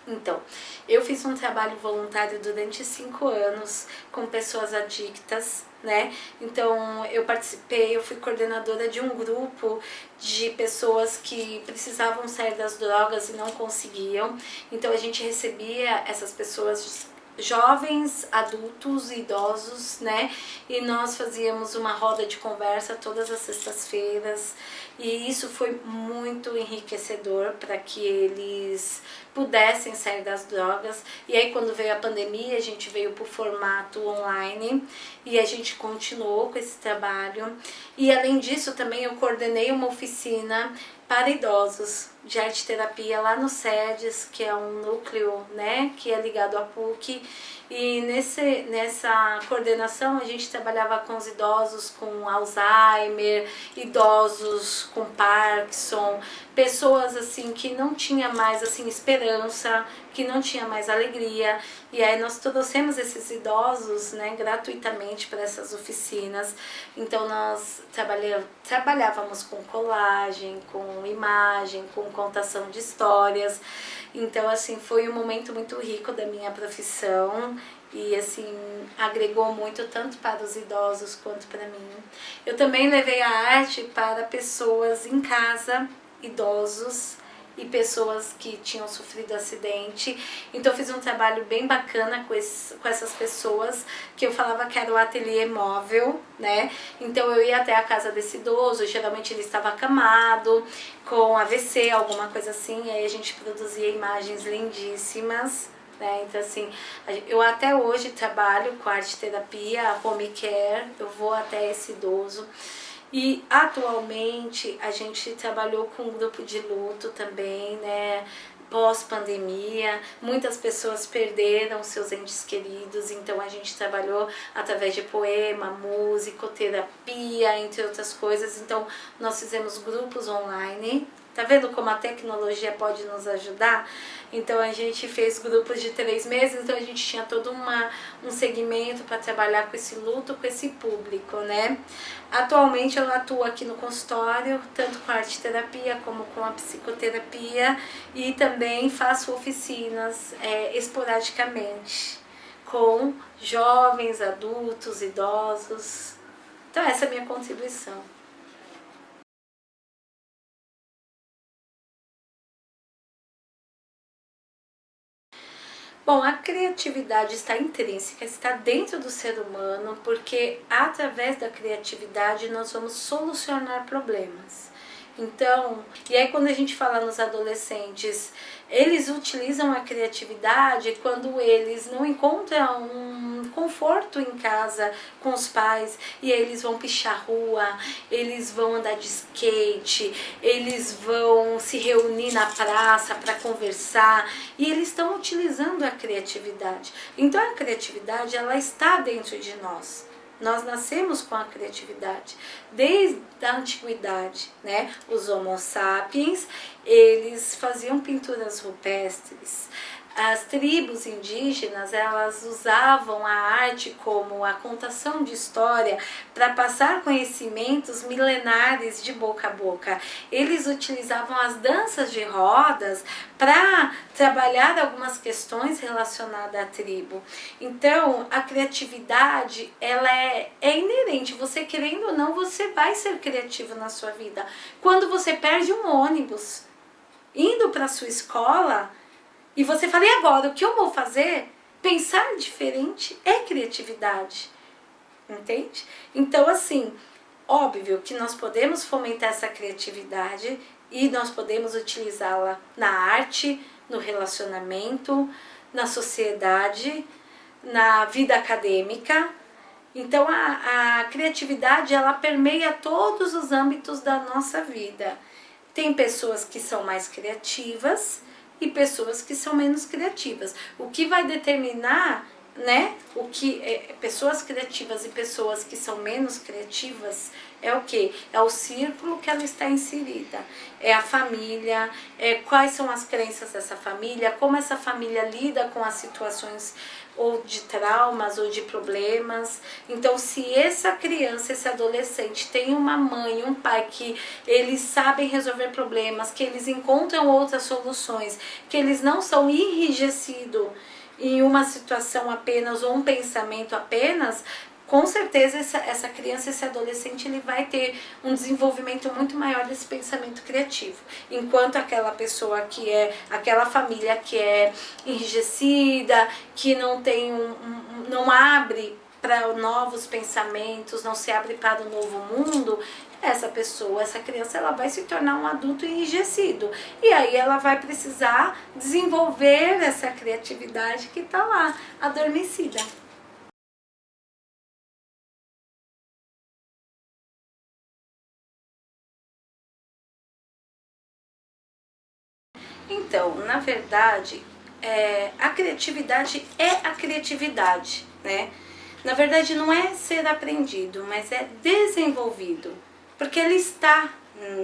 Então, eu fiz um trabalho voluntário durante 5 anos com pessoas adictas, né? Então, eu participei, eu fui coordenadora de um grupo de pessoas que precisavam sair das drogas e não conseguiam. Então, a gente recebia essas pessoas, jovens, adultos e idosos, né? E nós fazíamos uma roda de conversa todas as sextas-feiras, e isso foi muito enriquecedor para que eles pudessem sair das drogas. E aí, quando veio a pandemia, a gente veio para o formato online e a gente continuou com esse trabalho. E além disso, também eu coordenei uma oficina para idosos de arte terapia lá no SEDES, que é um núcleo, né, que é ligado à PUC. E nessa coordenação a gente trabalhava com os idosos com Alzheimer, idosos com Parkinson, pessoas assim que não tinha mais assim esperança, que não tinha mais alegria. E aí nós trouxemos esses idosos, né, gratuitamente para essas oficinas. Então nós trabalhávamos com colagem, com imagem, com contação de histórias. Então assim, foi um momento muito rico da minha profissão e assim, agregou muito tanto para os idosos quanto para mim. Eu também levei a arte para pessoas em casa, idosos e pessoas que tinham sofrido acidente. Então eu fiz um trabalho bem bacana com essas pessoas, que eu falava que era o ateliê móvel, né? Então eu ia até a casa desse idoso, geralmente ele estava acamado, com AVC, alguma coisa assim, e aí a gente produzia imagens lindíssimas, né? Então assim, eu até hoje trabalho com arte terapia, home care, eu vou até esse idoso. E atualmente a gente trabalhou com um grupo de luto também, né? Pós-pandemia, muitas pessoas perderam seus entes queridos, então a gente trabalhou através de poema, musicoterapia, entre outras coisas. Então nós fizemos grupos online. Tá vendo como a tecnologia pode nos ajudar? Então a gente fez grupos de 3 meses, então a gente tinha todo um segmento para trabalhar com esse luto, com esse público, né? Atualmente eu atuo aqui no consultório, tanto com a arte terapia como com a psicoterapia, e também faço oficinas esporadicamente com jovens, adultos, idosos. Então essa é a minha contribuição. Bom, a criatividade está intrínseca, está dentro do ser humano, porque através da criatividade nós vamos solucionar problemas. Então, e aí quando a gente fala nos adolescentes, eles utilizam a criatividade quando eles não encontram um conforto em casa com os pais, e aí eles vão pichar rua, eles vão andar de skate, eles vão se reunir na praça para conversar, e eles estão utilizando a criatividade. Então a criatividade, ela está dentro de nós. Nós nascemos com a criatividade desde a antiguidade, né? Os Homo sapiens, eles faziam pinturas rupestres. As tribos indígenas, elas usavam a arte como a contação de história para passar conhecimentos milenares de boca a boca. Eles utilizavam as danças de rodas para trabalhar algumas questões relacionadas à tribo. Então, a criatividade, ela é inerente. Você querendo ou não, você vai ser criativo na sua vida. Quando você perde um ônibus indo para a sua escola, e você fala, e agora, o que eu vou fazer? Pensar diferente é criatividade, entende? Então, assim, óbvio que nós podemos fomentar essa criatividade e nós podemos utilizá-la na arte, no relacionamento, na sociedade, na vida acadêmica. Então, a criatividade, ela permeia todos os âmbitos da nossa vida. Tem pessoas que são mais criativas e pessoas que são menos criativas. O que vai determinar, né, pessoas criativas e pessoas que são menos criativas, É o quê? É o círculo que ela está inserida. É a família, quais são as crenças dessa família, como essa família lida com as situações ou de traumas ou de problemas. Então, se essa criança, esse adolescente tem uma mãe, um pai que eles sabem resolver problemas, que eles encontram outras soluções, que eles não são enrijecidos em uma situação apenas ou um pensamento apenas, com certeza essa criança, esse adolescente, ele vai ter um desenvolvimento muito maior desse pensamento criativo. Enquanto aquela pessoa que é, aquela família que é enrijecida, que não tem não abre para novos pensamentos, não se abre para o novo mundo, essa pessoa, essa criança, ela vai se tornar um adulto enrijecido. E aí ela vai precisar desenvolver essa criatividade que está lá, adormecida. Então, na verdade, a criatividade é a criatividade, né? Na verdade, não é ser aprendido, mas é desenvolvido, porque ele está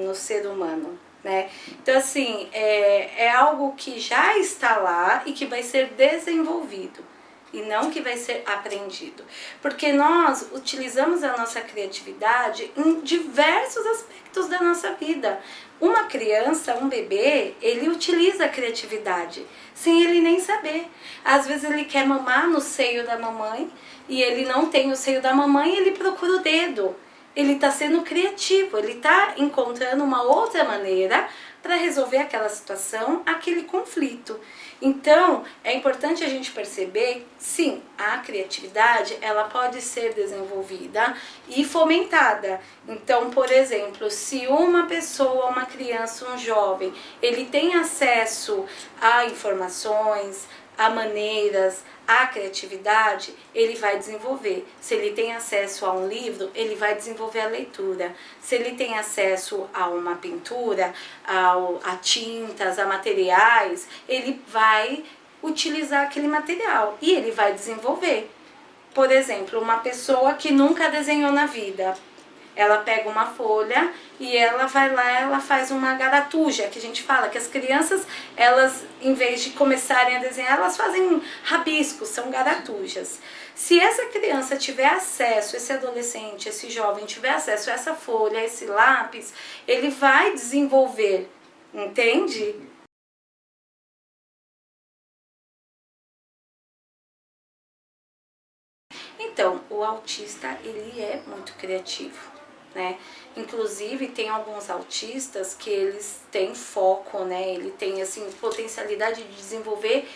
no ser humano, né? Então, assim, é algo que já está lá e que vai ser desenvolvido, e não que vai ser aprendido. Porque nós utilizamos a nossa criatividade em diversos aspectos da nossa vida. Uma criança, um bebê, ele utiliza a criatividade sem ele nem saber. Às vezes ele quer mamar no seio da mamãe e ele não tem o seio da mamãe e ele procura o dedo. Ele está sendo criativo, ele está encontrando uma outra maneira para resolver aquela situação, aquele conflito. Então, é importante a gente perceber, sim, a criatividade, ela pode ser desenvolvida e fomentada. Então, por exemplo, se uma pessoa, uma criança, um jovem, ele tem acesso a informações, a maneiras, a criatividade, ele vai desenvolver. Se ele tem acesso a um livro, ele vai desenvolver a leitura. Se ele tem acesso a uma pintura, a tintas, a materiais, ele vai utilizar aquele material e ele vai desenvolver. Por exemplo, uma pessoa que nunca desenhou na vida, ela pega uma folha e ela vai lá, ela faz uma garatuja, que a gente fala que as crianças, elas, em vez de começarem a desenhar, elas fazem rabiscos, são garatujas. Se essa criança tiver acesso, esse adolescente, esse jovem tiver acesso a essa folha, a esse lápis, ele vai desenvolver, entende? Então, o autista, ele é muito criativo, né? Inclusive, tem alguns autistas que eles têm foco, né? Ele tem, assim, potencialidade de desenvolver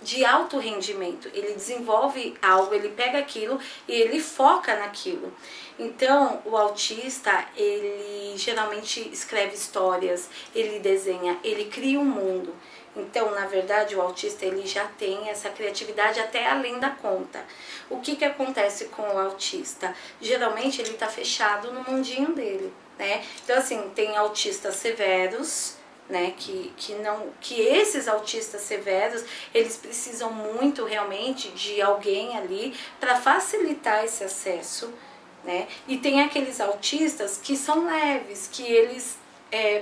de alto rendimento. Ele desenvolve algo, ele pega aquilo e ele foca naquilo. Então, o autista, ele geralmente escreve histórias, ele desenha, ele cria um mundo. Então, na verdade, o autista, ele já tem essa criatividade até além da conta. O que acontece com o autista? Geralmente, ele está fechado no mundinho dele, né? Então, assim, tem autistas severos, né, que esses autistas severos, eles precisam muito realmente de alguém ali para facilitar esse acesso, né? E tem aqueles autistas que são leves, que eles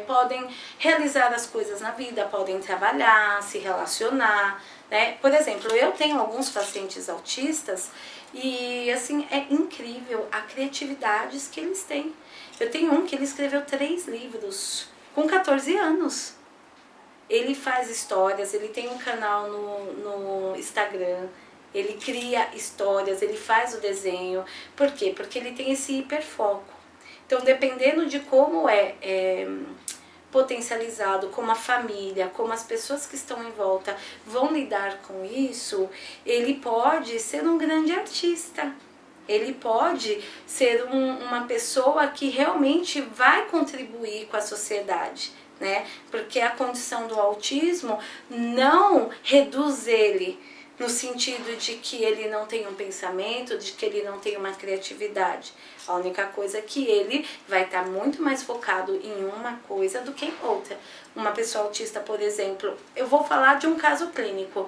podem realizar as coisas na vida, podem trabalhar, se relacionar, né? Por exemplo, eu tenho alguns pacientes autistas e, assim, é incrível a criatividade que eles têm. Eu tenho um que ele escreveu 3 livros com 14 anos. Ele faz histórias, ele tem um canal no Instagram, ele cria histórias, ele faz o desenho. Por quê? Porque ele tem esse hiperfoco. Então, dependendo de como potencializado, como a família, como as pessoas que estão em volta vão lidar com isso, ele pode ser um grande artista. Ele pode ser uma pessoa que realmente vai contribuir com a sociedade, né? Porque a condição do autismo não reduz ele, no sentido de que ele não tem um pensamento, de que ele não tem uma criatividade. A única coisa é que ele vai estar muito mais focado em uma coisa do que em outra. Uma pessoa autista, por exemplo, eu vou falar de um caso clínico.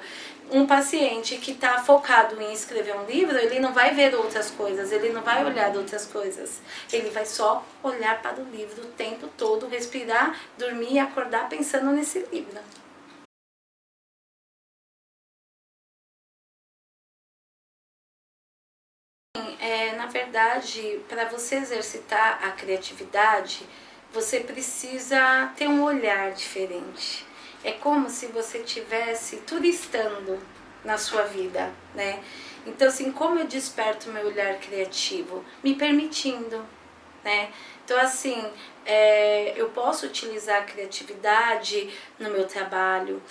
Um paciente que está focado em escrever um livro, ele não vai ver outras coisas, ele não vai olhar outras coisas. Ele vai só olhar para o livro o tempo todo, respirar, dormir e acordar pensando nesse livro. Na verdade, para você exercitar a criatividade, você precisa ter um olhar diferente. É como se você estivesse turistando na sua vida, né? Então, assim, como eu desperto meu olhar criativo? Me permitindo, né? Então, assim, eu posso utilizar a criatividade no meu trabalho.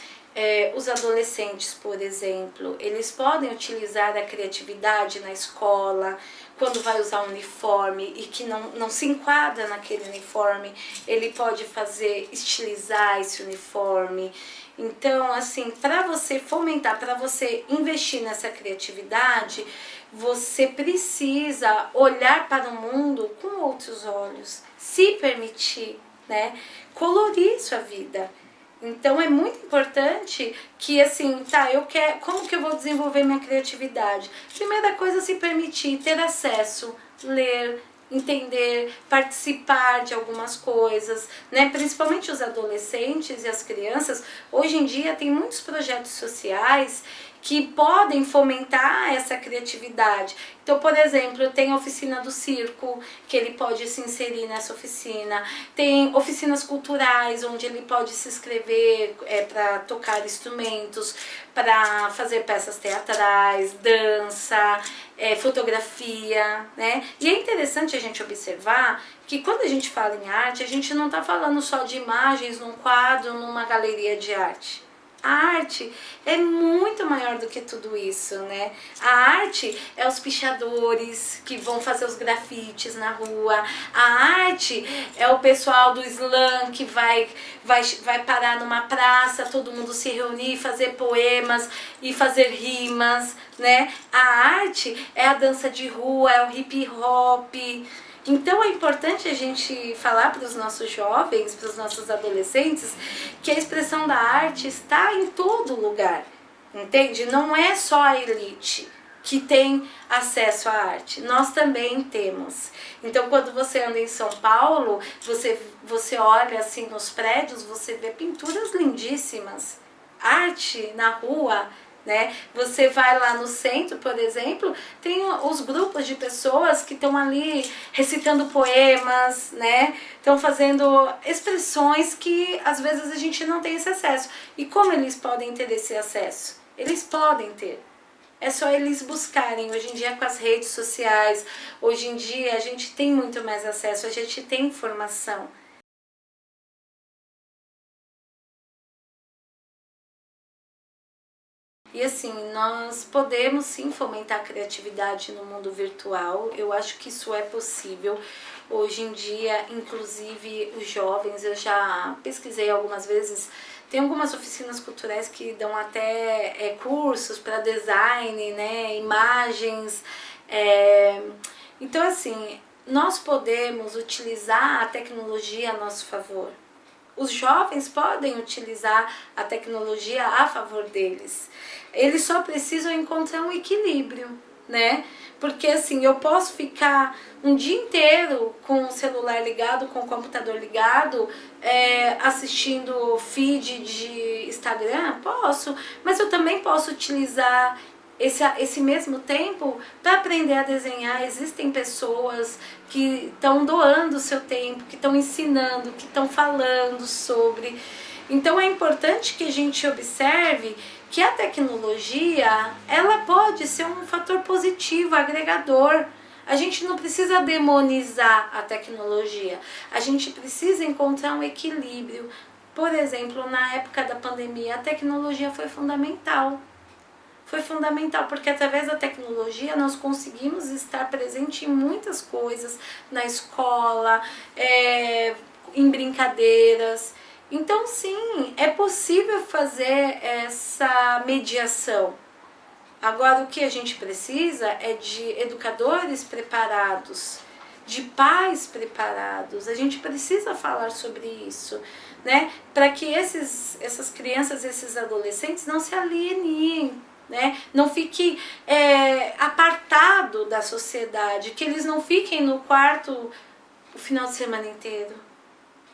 Os adolescentes, por exemplo, eles podem utilizar a criatividade na escola, quando vai usar um uniforme e que não se enquadra naquele uniforme, ele pode fazer, estilizar esse uniforme. Então, assim, para você fomentar, para você investir nessa criatividade, você precisa olhar para o mundo com outros olhos, se permitir, né, colorir sua vida. Então é muito importante que, assim, como que eu vou desenvolver minha criatividade? Primeira coisa, se permitir ter acesso, ler, entender, participar de algumas coisas, né? Principalmente os adolescentes e as crianças, hoje em dia tem muitos projetos sociais que podem fomentar essa criatividade. Então, por exemplo, tem a oficina do circo, que ele pode se inserir nessa oficina. Tem oficinas culturais, onde ele pode se inscrever para tocar instrumentos, para fazer peças teatrais, dança, fotografia, né? E é interessante a gente observar que quando a gente fala em arte, a gente não está falando só de imagens num quadro, numa galeria de arte. A arte é muito maior do que tudo isso, né? A arte é os pichadores que vão fazer os grafites na rua. A arte é o pessoal do slam que vai parar numa praça, todo mundo se reunir, fazer poemas e fazer rimas, né? A arte é a dança de rua, é o hip hop. Então é importante a gente falar para os nossos jovens, para os nossos adolescentes, que a expressão da arte está em todo lugar, entende? Não é só a elite que tem acesso à arte, nós também temos. Então quando você anda em São Paulo, você olha assim nos prédios, você vê pinturas lindíssimas, arte na rua, né? Você vai lá no centro, por exemplo, tem os grupos de pessoas que estão ali recitando poemas, né? Estão fazendo expressões que às vezes a gente não tem esse acesso. E como eles podem ter esse acesso? Eles podem ter. É só eles buscarem. Hoje em dia com as redes sociais, hoje em dia a gente tem muito mais acesso, a gente tem informação. E assim, nós podemos sim fomentar a criatividade no mundo virtual, eu acho que isso é possível. Hoje em dia, inclusive os jovens, eu já pesquisei algumas vezes, tem algumas oficinas culturais que dão até cursos para design, né, imagens. Então assim, nós podemos utilizar a tecnologia a nosso favor. Os jovens podem utilizar a tecnologia a favor deles. Eles só precisam encontrar um equilíbrio, né? Porque assim, eu posso ficar um dia inteiro com o celular ligado, com o computador ligado, assistindo feed de Instagram? Posso, mas eu também posso utilizar esse mesmo tempo para aprender a desenhar. Existem pessoas que estão doando o seu tempo, que estão ensinando, que estão falando sobre. Então é importante que a gente observe que a tecnologia, ela pode ser um fator positivo, agregador. A gente não precisa demonizar a tecnologia, a gente precisa encontrar um equilíbrio. Por exemplo, na época da pandemia, a tecnologia foi fundamental. Foi fundamental porque através da tecnologia nós conseguimos estar presente em muitas coisas, na escola, em brincadeiras. Então sim, é possível fazer essa mediação. Agora, o que a gente precisa é de educadores preparados, de pais preparados. A gente precisa falar sobre isso, né? Para que essas crianças, esses adolescentes não se alienem, né? Não fiquem apartado da sociedade, que eles não fiquem no quarto o final de semana inteiro.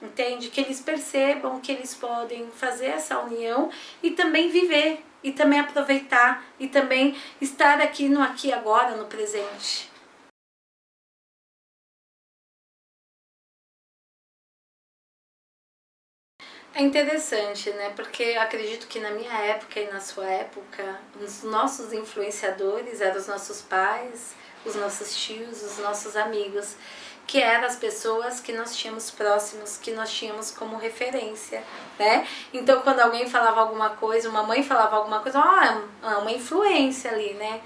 Entende? Que eles percebam que eles podem fazer essa união e também viver, e também aproveitar, e também estar aqui no aqui e agora, no presente. É interessante, né? Porque eu acredito que na minha época e na sua época, os nossos influenciadores eram os nossos pais, os nossos tios, os nossos amigos, que eram as pessoas que nós tínhamos próximos, que nós tínhamos como referência, né? Então, quando alguém falava alguma coisa, uma mãe falava alguma coisa, é uma influência ali, né?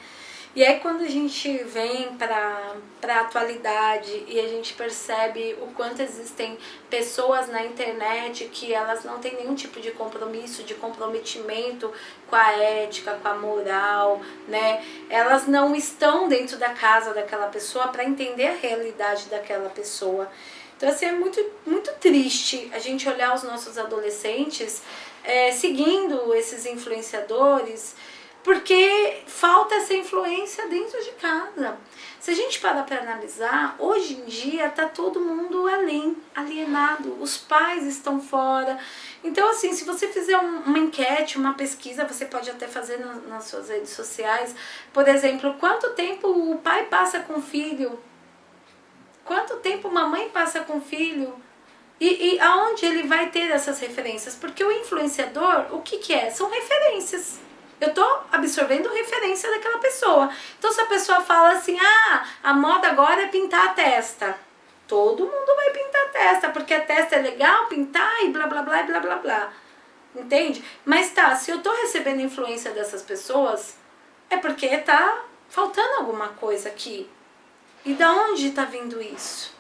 E aí quando a gente vem para a atualidade e a gente percebe o quanto existem pessoas na internet que elas não têm nenhum tipo de compromisso, de comprometimento com a ética, com a moral, né? Elas não estão dentro da casa daquela pessoa para entender a realidade daquela pessoa. Então assim, é muito, muito triste a gente olhar os nossos adolescentes seguindo esses influenciadores, porque falta essa influência dentro de casa. Se a gente parar para analisar, hoje em dia está todo mundo alienado, os pais estão fora. Então assim, se você fizer uma enquete, uma pesquisa, você pode até fazer nas suas redes sociais, por exemplo, quanto tempo o pai passa com o filho, quanto tempo uma mãe passa com o filho, e aonde ele vai ter essas referências? Porque o influenciador, o que é? São referências. Eu estou absorvendo referência daquela pessoa. Então se a pessoa fala assim, a moda agora é pintar a testa. Todo mundo vai pintar a testa, porque a testa é legal pintar e blá blá blá e blá blá blá. Entende? Mas tá, se eu estou recebendo influência dessas pessoas, é porque tá faltando alguma coisa aqui. E da onde está vindo isso?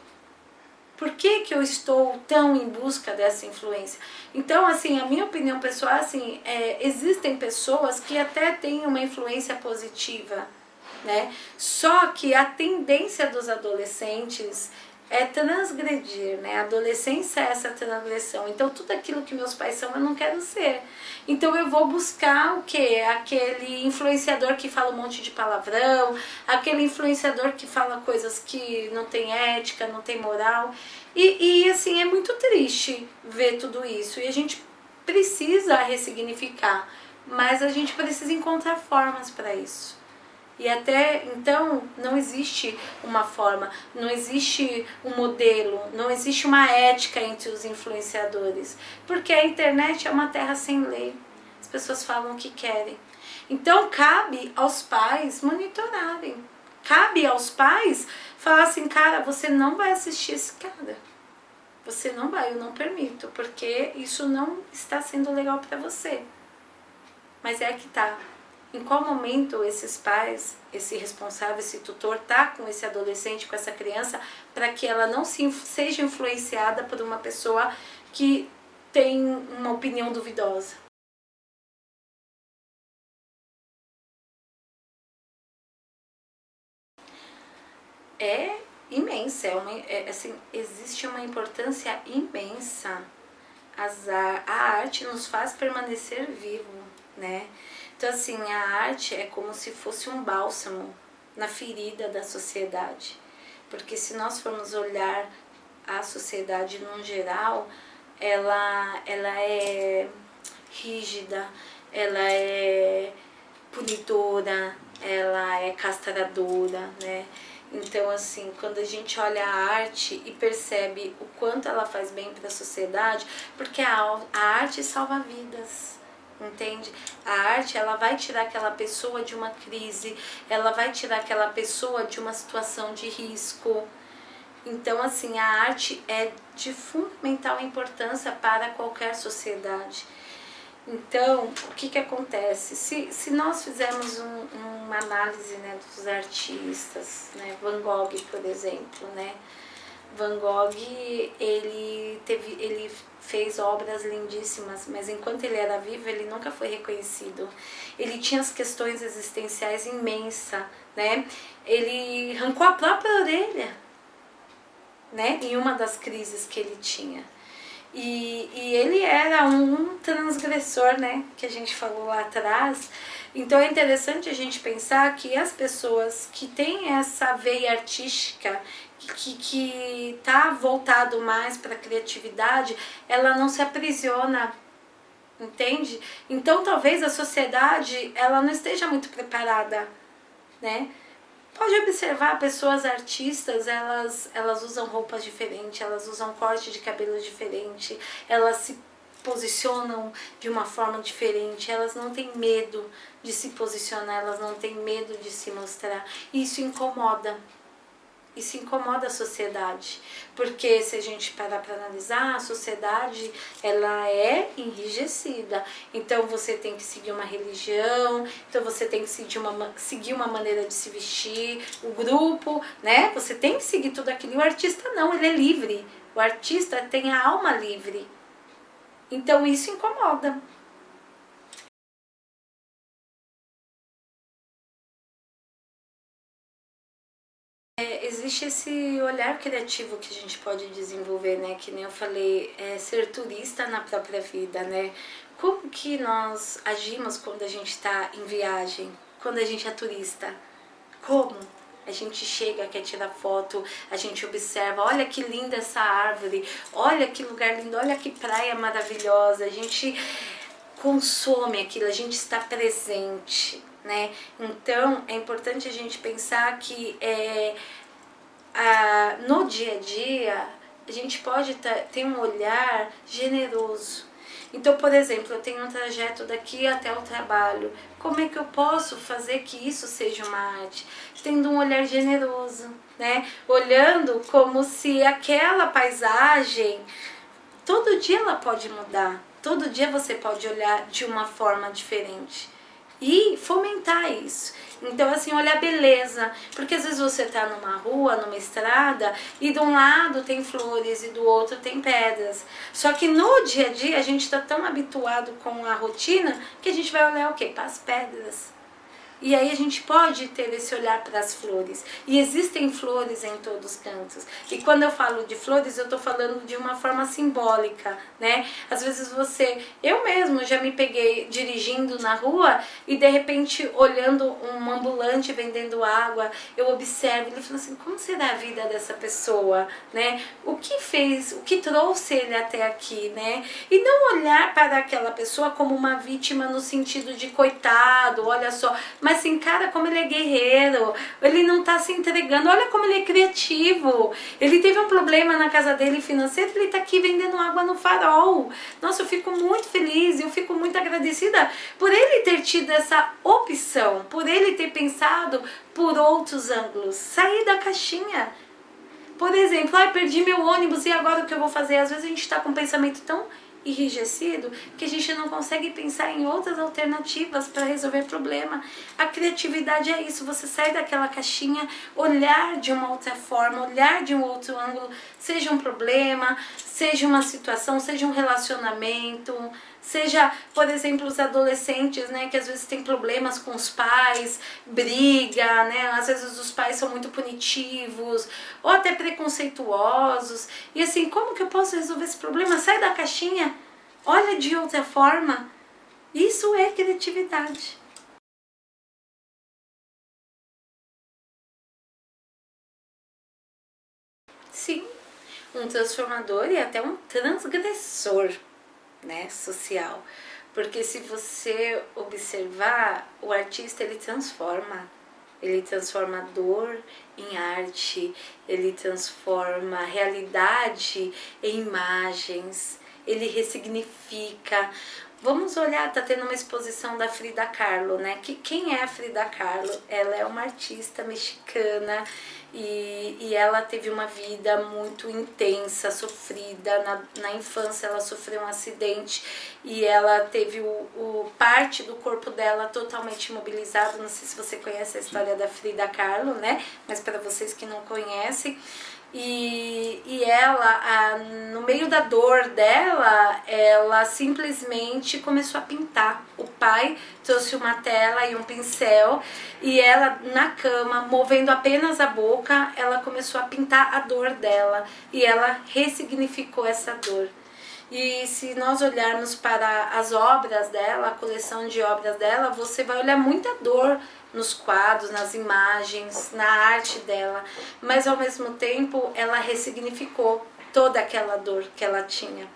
Por que eu estou tão em busca dessa influência? Então, assim, a minha opinião pessoal, assim, existem pessoas que até têm uma influência positiva, né? Só que a tendência dos adolescentes é transgredir, né? A adolescência é essa transgressão. Então, tudo aquilo que meus pais são, eu não quero ser. Então, eu vou buscar o quê? Aquele influenciador que fala um monte de palavrão, aquele influenciador que fala coisas que não tem ética, não tem moral. E assim, é muito triste ver tudo isso. E a gente precisa ressignificar, mas a gente precisa encontrar formas para isso. E até então não existe uma forma, não existe um modelo, não existe uma ética entre os influenciadores, porque a internet é uma terra sem lei, as pessoas falam o que querem. Então cabe aos pais monitorarem, cabe aos pais falar assim, cara, você não vai assistir esse cara, você não vai, eu não permito, porque isso não está sendo legal para você. Mas é que tá. Em qual momento esses pais, esse responsável, esse tutor tá com esse adolescente, com essa criança, para que ela não seja influenciada por uma pessoa que tem uma opinião duvidosa? É imensa, assim, existe uma importância imensa. A arte nos faz permanecer vivo, né? Então assim, a arte é como se fosse um bálsamo na ferida da sociedade, porque se nós formos olhar a sociedade num geral, ela é rígida, ela é punidora, ela é castradora, né? Então, assim, quando a gente olha a arte e percebe o quanto ela faz bem para a sociedade, porque a arte salva vidas, entende? A arte, ela vai tirar aquela pessoa de uma crise, ela vai tirar aquela pessoa de uma situação de risco. Então, assim, a arte é de fundamental importância para qualquer sociedade. Então, o que acontece? Se nós fizermos uma análise, né, dos artistas, né, Van Gogh, por exemplo, né, Van Gogh, ele fez obras lindíssimas, mas enquanto ele era vivo, ele nunca foi reconhecido. Ele tinha as questões existenciais imensas, né? Ele arrancou a própria orelha, né? Em uma das crises que ele tinha. E ele era um transgressor, né? Que a gente falou lá atrás. Então é interessante a gente pensar que as pessoas que têm essa veia artística, que tá voltado mais para a criatividade, ela não se aprisiona, entende? Então talvez a sociedade ela não esteja muito preparada, né? Pode observar, pessoas artistas, elas usam roupas diferentes, elas usam corte de cabelo diferente, elas se posicionam de uma forma diferente, elas não têm medo de se posicionar, elas não têm medo de se mostrar. Isso incomoda. Isso incomoda a sociedade, porque se a gente parar para analisar, a sociedade ela é enrijecida. Então você tem que seguir uma religião, então você tem que seguir uma maneira de se vestir, o grupo, né? Você tem que seguir tudo aquilo. E o artista não, ele é livre. O artista tem a alma livre. Então isso incomoda. Existe esse olhar criativo que a gente pode desenvolver, né? Que nem eu falei, ser turista na própria vida, né? Como que nós agimos quando a gente está em viagem, quando a gente é turista? Como? A gente chega, quer tirar foto, a gente observa, olha que linda essa árvore, olha que lugar lindo, olha que praia maravilhosa, a gente consome aquilo, a gente está presente, né? Então é importante a gente pensar que no dia a dia a gente pode ter um olhar generoso. Então, por exemplo, eu tenho um trajeto daqui até o trabalho. Como é que eu posso fazer que isso seja uma arte? Tendo um olhar generoso, né? Olhando como se aquela paisagem, todo dia ela pode mudar. Todo dia você pode olhar de uma forma diferente e fomentar isso. Então, assim, olha a beleza, porque às vezes você tá numa rua, numa estrada, e de um lado tem flores e do outro tem pedras. Só que no dia a dia a gente tá tão habituado com a rotina que a gente vai olhar o quê? Para as pedras. E aí a gente pode ter esse olhar para as flores. E existem flores em todos os cantos. E quando eu falo de flores, eu estou falando de uma forma simbólica, né? Às vezes eu mesmo já me peguei dirigindo na rua e de repente olhando um ambulante vendendo água, eu observo, ele fala assim, como será a vida dessa pessoa, né? O que fez, o que trouxe ele até aqui, né? E não olhar para aquela pessoa como uma vítima no sentido de coitado, olha só, mas assim, cara, como ele é guerreiro, ele não tá se entregando, olha como ele é criativo, ele teve um problema na casa dele financeiro, ele tá aqui vendendo água no farol. Nossa, eu fico muito feliz, eu fico muito agradecida por ele ter tido essa opção, por ele ter pensado por outros ângulos, sair da caixinha. Por exemplo, perdi meu ônibus e agora o que eu vou fazer? Às vezes a gente tá com um pensamento tão enrijecido que a gente não consegue pensar em outras alternativas para resolver problema. A criatividade é isso, você sai daquela caixinha, olhar de uma outra forma, olhar de um outro ângulo, seja um problema, seja uma situação, seja um relacionamento, seja, por exemplo, os adolescentes, né, que às vezes tem problemas com os pais, briga, né, às vezes os pais são muito punitivos ou até preconceituosos, e assim, como que eu posso resolver esse problema? Sai da caixinha, olha de outra forma. Isso é criatividade. Sim, um transformador e até um transgressor, né, social. Porque se você observar, o artista ele transforma dor em arte, ele transforma realidade em imagens, ele ressignifica. Vamos olhar, tá tendo uma exposição da Frida Kahlo, né? Quem é a Frida Kahlo? Ela é uma artista mexicana e ela teve uma vida muito intensa, sofrida. Na infância ela sofreu um acidente e ela teve parte do corpo dela totalmente imobilizado. Não sei se você conhece a história da Frida Kahlo, né? Mas para vocês que não conhecem, e ela, no meio da dor dela, ela simplesmente começou a pintar. O pai trouxe uma tela e um pincel e ela na cama, movendo apenas a boca, ela começou a pintar a dor dela e ela ressignificou essa dor. E se nós olharmos para as obras dela, a coleção de obras dela, você vai olhar muita dor nos quadros, nas imagens, na arte dela, mas ao mesmo tempo ela ressignificou toda aquela dor que ela tinha.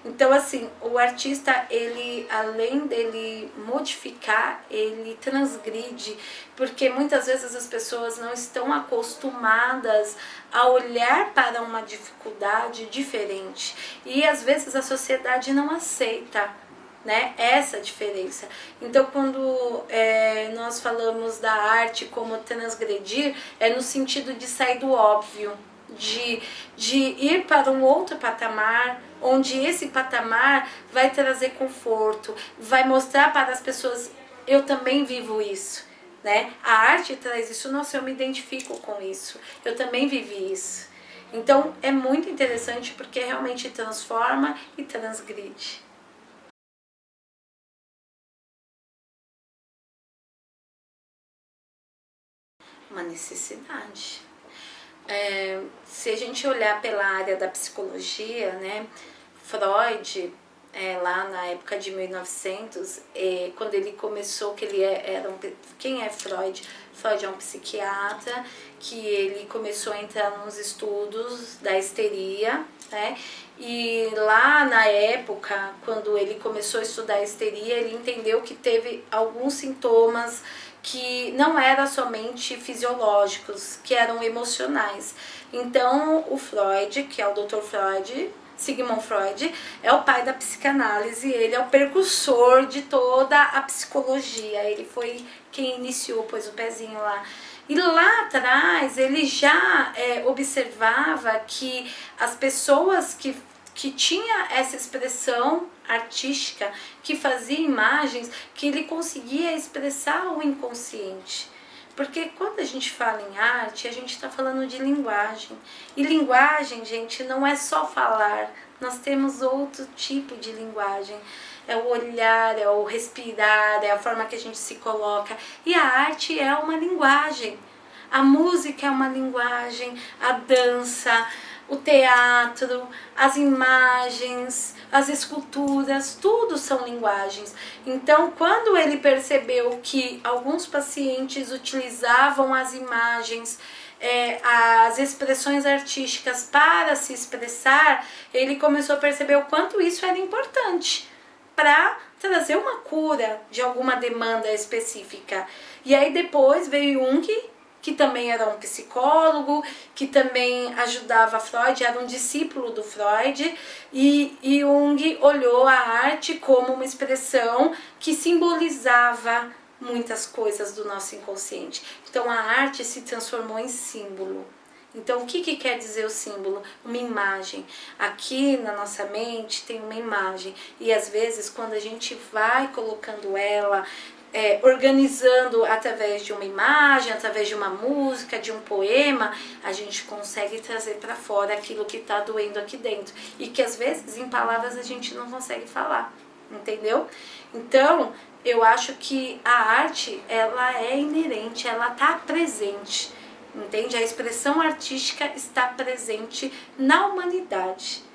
Então, assim, o artista, ele, além dele modificar, ele transgride, porque muitas vezes as pessoas não estão acostumadas a olhar para uma dificuldade diferente. E às vezes a sociedade não aceita, né, essa diferença. Então, quando nós falamos da arte como transgredir, é no sentido de sair do óbvio, de ir para um outro patamar, onde esse patamar vai trazer conforto, vai mostrar para as pessoas, eu também vivo isso, né? A arte traz isso, nossa, eu me identifico com isso, eu também vivi isso. Então é muito interessante porque realmente transforma e transgride. Uma necessidade. Se a gente olhar pela área da psicologia, né, Freud, lá na época de 1900, quando ele começou, que ele quem é Freud? Freud é um psiquiatra que ele começou a entrar nos estudos da histeria, né? E lá na época, quando ele começou a estudar a histeria, ele entendeu que teve alguns sintomas que não eram somente fisiológicos, que eram emocionais. Então, o Freud, que é o Dr. Freud, Sigmund Freud, é o pai da psicanálise, ele é o precursor de toda a psicologia, ele foi quem iniciou, pôs o pezinho lá. E lá atrás, ele já observava que as pessoas que tinha essa expressão artística, que fazia imagens, que ele conseguia expressar o inconsciente. Porque quando a gente fala em arte, a gente está falando de linguagem. E linguagem, gente, não é só falar. Nós temos outro tipo de linguagem. É o olhar, é o respirar, é a forma que a gente se coloca. E a arte é uma linguagem. A música é uma linguagem, a dança, o teatro, as imagens, as esculturas, tudo são linguagens. Então, quando ele percebeu que alguns pacientes utilizavam as imagens, as expressões artísticas para se expressar, ele começou a perceber o quanto isso era importante para trazer uma cura de alguma demanda específica. E aí depois veio Jung, que também era um psicólogo, que também ajudava Freud, era um discípulo do Freud, e Jung olhou a arte como uma expressão que simbolizava muitas coisas do nosso inconsciente. Então a arte se transformou em símbolo. Então o que quer dizer o símbolo? Uma imagem. Aqui na nossa mente tem uma imagem, e às vezes quando a gente vai colocando ela, organizando através de uma imagem, através de uma música, de um poema, a gente consegue trazer para fora aquilo que está doendo aqui dentro. E que às vezes em palavras a gente não consegue falar, entendeu? Então, eu acho que a arte, ela é inerente, ela está presente, entende? A expressão artística está presente na humanidade.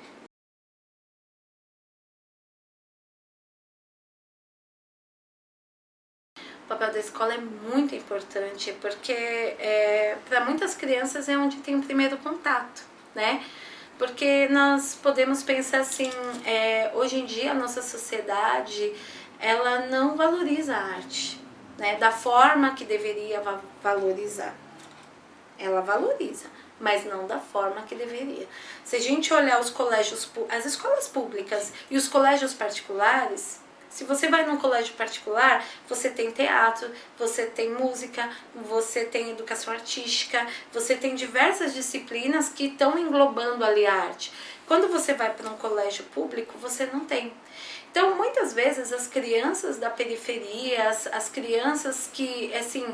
O papel da escola é muito importante, porque para muitas crianças é onde tem o primeiro contato, né? Porque nós podemos pensar assim, hoje em dia a nossa sociedade, ela não valoriza a arte, né? Da forma que deveria valorizar. Ela valoriza, mas não da forma que deveria. Se a gente olhar os colégios, as escolas públicas e os colégios particulares, se você vai num colégio particular, você tem teatro, você tem música, você tem educação artística, você tem diversas disciplinas que estão englobando ali a arte. Quando você vai para um colégio público, você não tem. Então, muitas vezes, as crianças da periferia, as crianças que, assim,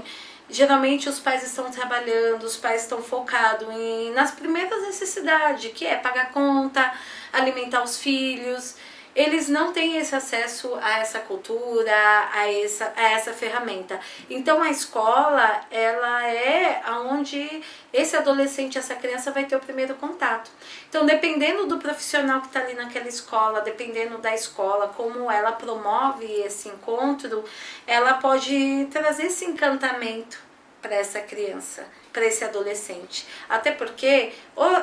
Geralmente os pais estão trabalhando, os pais estão focados nas primeiras necessidades, que é pagar conta, alimentar os filhos. Eles não têm esse acesso a essa cultura, a essa ferramenta. Então a escola, ela é onde esse adolescente, essa criança vai ter o primeiro contato. Então, dependendo do profissional que está ali naquela escola, dependendo da escola, como ela promove esse encontro, ela pode trazer esse encantamento para essa criança, para esse adolescente. Até porque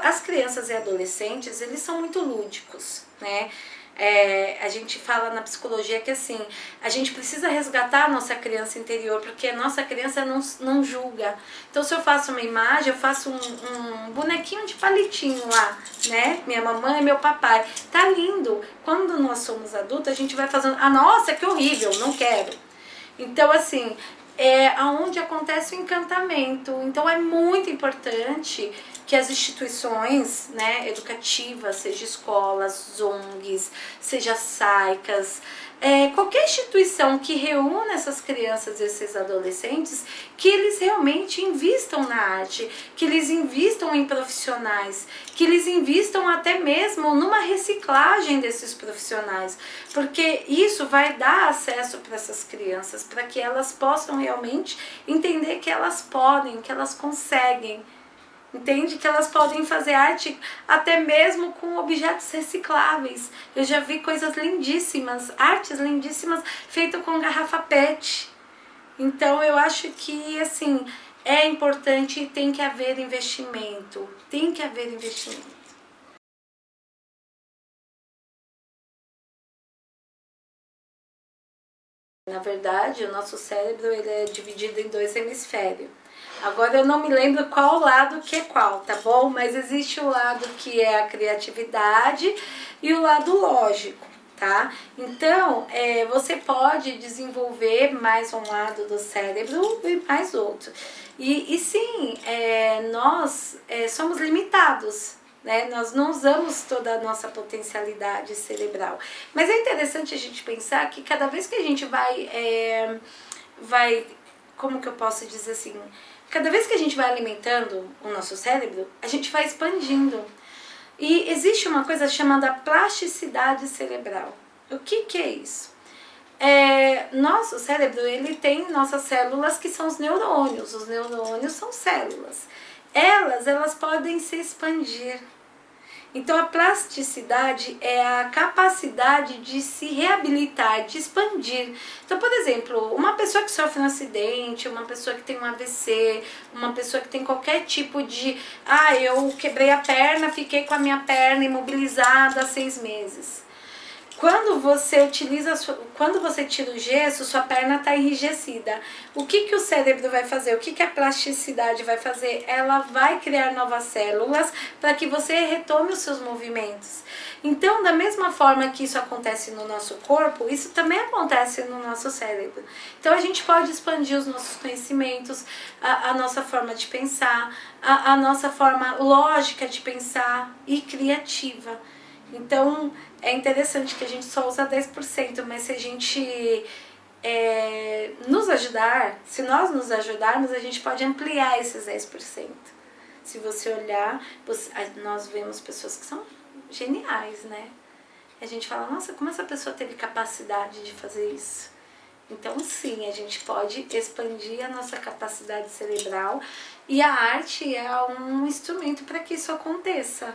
as crianças e adolescentes, eles são muito lúdicos, né? A gente fala na psicologia que assim, a gente precisa resgatar a nossa criança interior, porque a nossa criança não julga. Então se eu faço uma imagem, eu faço um bonequinho de palitinho lá, né? Minha mamãe e meu papai. Tá lindo. Quando nós somos adultos, a gente vai fazendo, nossa, que horrível, não quero. Então assim, aonde acontece o encantamento. Então é muito importante que as instituições, né, educativas, seja escolas, ONGs, seja SAICAS, qualquer instituição que reúna essas crianças e esses adolescentes, que eles realmente invistam na arte, que eles invistam em profissionais, que eles invistam até mesmo numa reciclagem desses profissionais, porque isso vai dar acesso para essas crianças, para que elas possam realmente entender que elas podem, que elas conseguem. Entende? Que elas podem fazer arte até mesmo com objetos recicláveis. Eu já vi coisas lindíssimas, artes lindíssimas feitas com garrafa PET. Então eu acho que assim, é importante e tem que haver investimento. Tem que haver investimento. Na verdade, o nosso cérebro ele é dividido em 2 hemisférios. Agora eu não me lembro qual lado que é qual, tá bom? Mas existe o lado que é a criatividade e o lado lógico, tá? Então, você pode desenvolver mais um lado do cérebro e mais outro. E sim, nós somos limitados, né? Nós não usamos toda a nossa potencialidade cerebral. Mas é interessante a gente pensar que cada vez que a gente vai, como que eu posso dizer assim, cada vez que a gente vai alimentando o nosso cérebro, a gente vai expandindo. E existe uma coisa chamada plasticidade cerebral. O que é isso? Nosso cérebro, ele tem nossas células que são os neurônios. Os neurônios são células. Elas podem se expandir. Então a plasticidade é a capacidade de se reabilitar, de expandir. Então, por exemplo, uma pessoa que sofre um acidente, uma pessoa que tem um AVC, uma pessoa que tem qualquer tipo de... eu quebrei a perna, fiquei com a minha perna imobilizada há 6 meses. Quando você tira o gesso, sua perna está enrijecida. O que o cérebro vai fazer? O que a plasticidade vai fazer? Ela vai criar novas células para que você retome os seus movimentos. Então, da mesma forma que isso acontece no nosso corpo, isso também acontece no nosso cérebro. Então, a gente pode expandir os nossos conhecimentos, a nossa forma de pensar, a nossa forma lógica de pensar e criativa. Então, é interessante que a gente só usa 10%, mas se a gente nos ajudar, se nós nos ajudarmos, a gente pode ampliar esses 10%. Se você olhar, nós vemos pessoas que são geniais, né? A gente fala, nossa, como essa pessoa teve capacidade de fazer isso? Então, sim, a gente pode expandir a nossa capacidade cerebral e a arte é um instrumento para que isso aconteça.